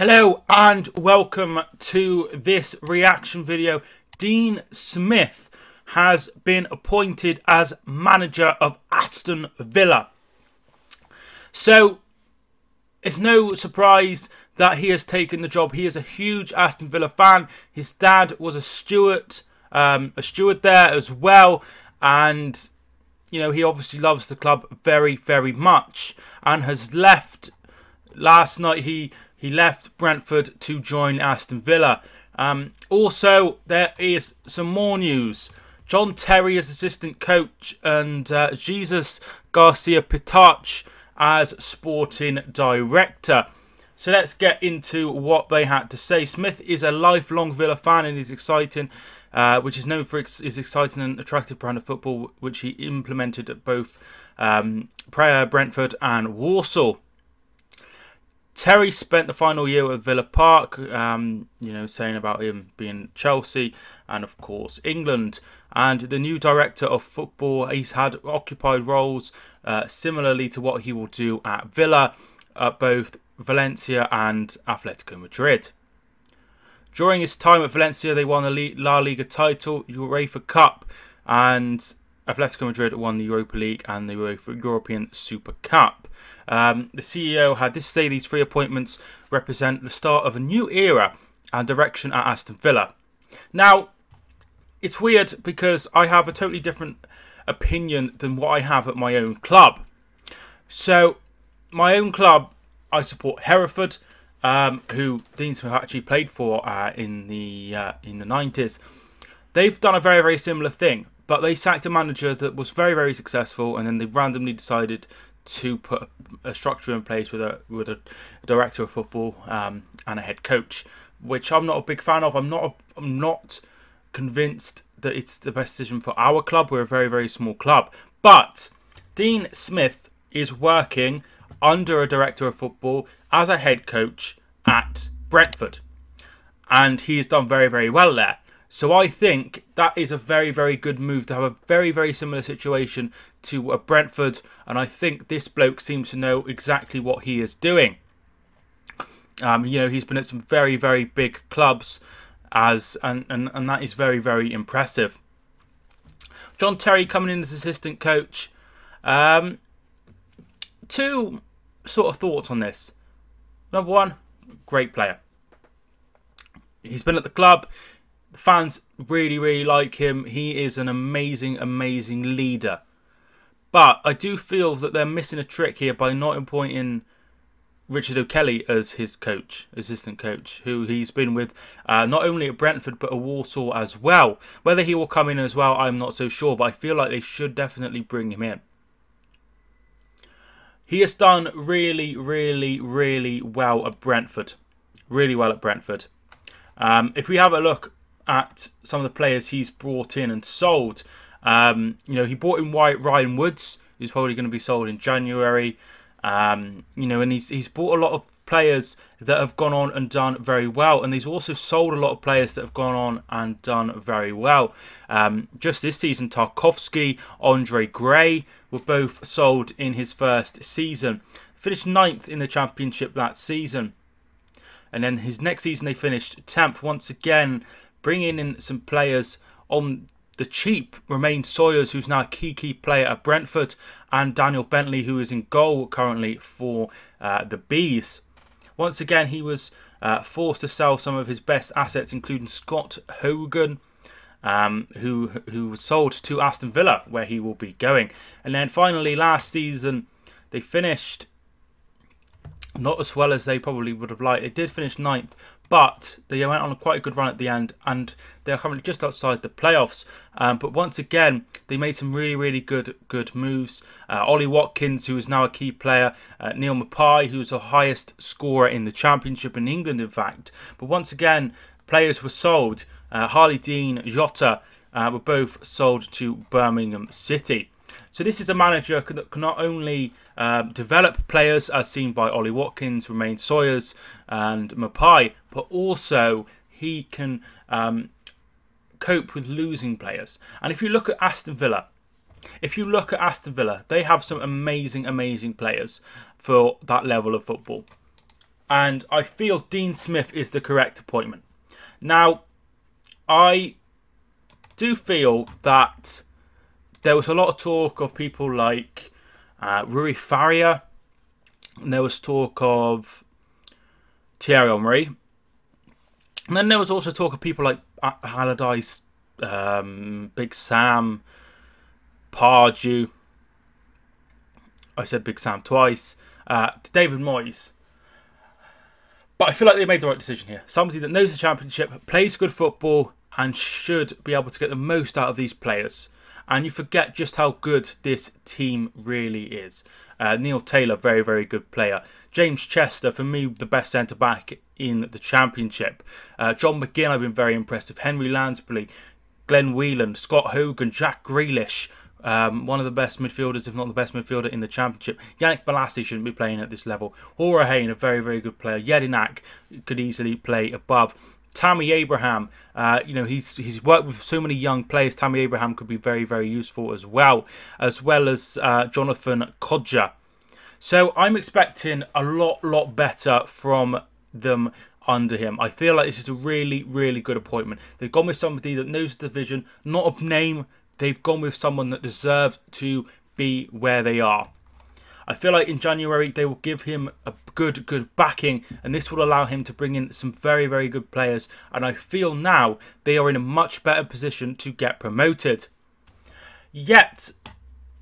Hello and welcome to this reaction video. Dean Smith has been appointed as manager of Aston Villa. So it's no surprise that he has taken the job. He is a huge Aston Villa fan. His dad was a steward there as well, and you know, he obviously loves the club very, very much, and has left. Last night he left Brentford to join Aston Villa. Also, there is some more news. John Terry as assistant coach and Jesus Garcia Pitach as sporting director. So let's get into what they had to say. Smith is a lifelong Villa fan and is exciting, which is known for his exciting and attractive brand of football, which he implemented at both Brentford and Walsall. Terry spent the final year at Villa Park, you know, saying about him being Chelsea and, of course, England. And the new director of football, he's had occupied roles similarly to what he will do at Villa, at both Valencia and Atletico Madrid. During his time at Valencia, they won the La Liga title, UEFA Cup, and Atletico Madrid won the Europa League and the European Super Cup. The CEO had this to say: these three appointments represent the start of a new era and direction at Aston Villa. Now, it's weird because I have a totally different opinion than what I have at my own club. So, my own club, I support Hereford, who Dean Smith actually played for in the 90s. They've done a very, very similar thing, but they sacked a manager that was very, very successful, and then they randomly decided to put a structure in place with a director of football and a head coach, which I'm not a big fan of. I'm not convinced that it's the best decision for our club. We're a very, very small club. But Dean Smith is working under a director of football as a head coach at Brentford, and he has done very, very well there. So I think that is a very, very good move to have a very, very similar situation to Brentford. And I think this bloke seems to know exactly what he is doing. You know, he's been at some very, very big clubs, and that is very, very impressive. John Terry coming in as assistant coach. Two sort of thoughts on this. Number one, great player. He's been at the club. The fans really, really like him. He is an amazing, amazing leader. But I do feel that they're missing a trick here by not appointing Richard O'Kelly as his coach, assistant coach, who he's been with not only at Brentford but at Walsall as well. Whether he will come in as well, I'm not so sure, but I feel like they should definitely bring him in. He has done really, really, really well at Brentford. Really well at Brentford. If we have a look at some of the players he's brought in and sold, you know, he brought in Ryan Woods, who's probably going to be sold in January. You know, and he's bought a lot of players that have gone on and done very well, and he's also sold a lot of players that have gone on and done very well. Just this season, Tarkowski, Andre Gray were both sold in his first season. Finished 9th in the Championship that season, and then his next season they finished 10th. Once again, bringing in some players on the cheap. Romain Sawyers, who's now a key player at Brentford, and Daniel Bentley, who is in goal currently for the Bees. Once again, he was forced to sell some of his best assets, including Scott Hogan, who was sold to Aston Villa, where he will be going. And then finally, last season, they finished not as well as they probably would have liked. They did finish 9th, but they went on quite a good run at the end, and they're currently just outside the playoffs. But once again, they made some really, really good moves. Ollie Watkins, who is now a key player. Neil Mapai, who's the highest scorer in the Championship in England, in fact. But once again, players were sold. Harley Dean, Jota were both sold to Birmingham City. So this is a manager that can not only develop players, as seen by Ollie Watkins, Romain Sawyers and Mapai, but also he can cope with losing players. And if you look at Aston Villa, they have some amazing players for that level of football. and I feel Dean Smith is the correct appointment. Now, I do feel that there was a lot of talk of people like Rui Faria, and there was talk of Thierry Henry, and then there was also talk of people like Allardyce, Big Sam, Pardew. I said Big Sam twice. David Moyes. But I feel like they made the right decision here. Somebody that knows the Championship, plays good football, and should be able to get the most out of these players. And you forget just how good this team really is. Neil Taylor, very, very good player. James Chester, for me, the best centre-back in the Championship. John McGinn, I've been very impressed with. Henry Lansbury, Glenn Whelan, Scott Hogan, Jack Grealish. One of the best midfielders, if not the best midfielder in the Championship. Yannick Bolasie shouldn't be playing at this level. Hora Hain, a very, very good player. Jedinak could easily play above. Tammy Abraham, he's worked with so many young players. Tammy Abraham could be very, very useful as well as Jonathan Kodja. So I'm expecting a lot better from them under him. I feel like this is a really, really good appointment. They've gone with somebody that knows the division, not a name. They've gone with someone that deserves to be where they are. I feel like in January they will give him a good backing, and this will allow him to bring in some very, very good players. And I feel now they are in a much better position to get promoted. Yet,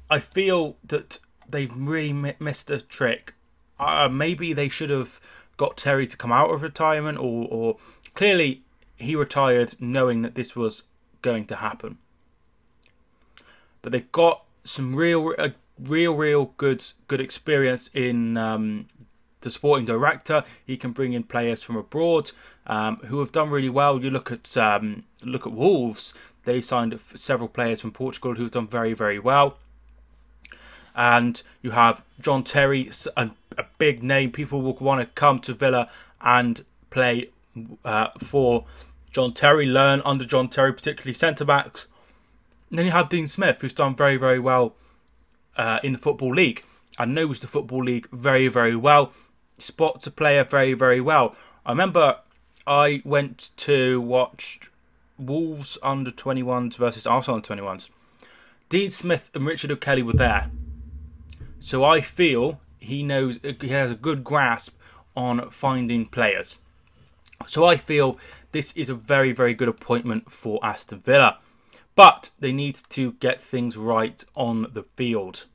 I feel that they've really missed a trick. Maybe they should have got Terry to come out of retirement, or clearly he retired knowing that this was going to happen. But they've got some real good experience in the sporting director. He can bring in players from abroad who have done really well. You look at Wolves. They signed several players from Portugal who have done very, very well. And you have John Terry, a big name. People will want to come to Villa and play for John Terry, learn under John Terry, particularly centre-backs. And then you have Dean Smith, who's done very, very well in the Football League and knows the Football League very, very well. Spots a player very, very well. I remember I went to watch Wolves under-21s versus Arsenal under-21s. Dean Smith and Richard O'Kelly were there. So I feel he has a good grasp on finding players. So I feel this is a very, very good appointment for Aston Villa. But they need to get things right on the field.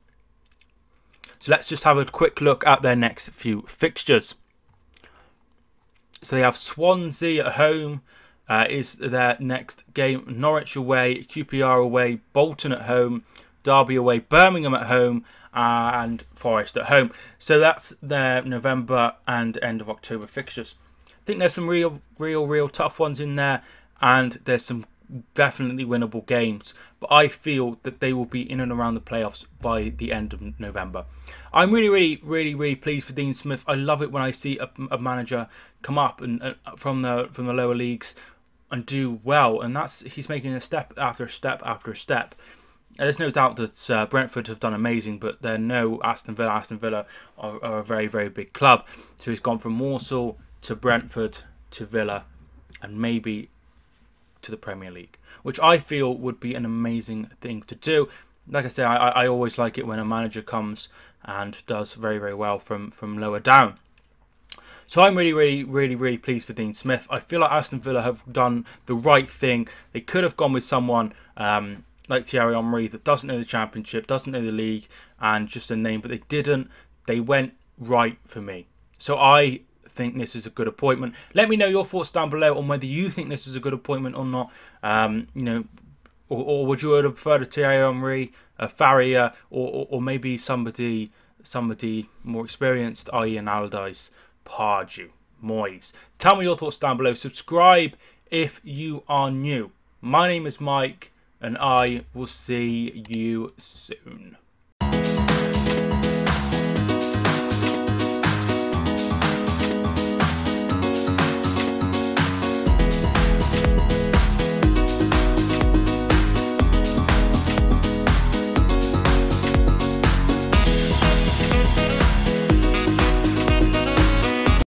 So let's just have a quick look at their next few fixtures. So they have Swansea at home is their next game. Norwich away, QPR away, Bolton at home, Derby away, Birmingham at home, and Forest at home. So that's their November and end of October fixtures. I think there's some real tough ones in there, and there's some definitely winnable games, but I feel that they will be in and around the playoffs by the end of November. I'm really pleased for Dean Smith. I love it when I see a manager come up and from the lower leagues and do well, and he's making a step after step after step. There's no doubt that Brentford have done amazing, but they're no Aston Villa. Aston Villa are a very, very big club. So he's gone from Walsall to Brentford to Villa, and maybe to the Premier League, which I feel would be an amazing thing to do. Like I say, I always like it when a manager comes and does very, very well from lower down. So I'm really pleased for Dean Smith. I feel like Aston Villa have done the right thing. They could have gone with someone like Thierry Henry that doesn't know the Championship, doesn't know the league, and just a name, but they didn't. They went right for me. So I think this is a good appointment. Let me know your thoughts down below on whether you think this is a good appointment or not. Or would you have preferred a Thierry Henry, a Faria, or maybe somebody more experienced, i.e. an Allardyce, Pardew, Moyes? Tell me your thoughts down below. Subscribe if you are new. My name is Mike, and I will see you soon.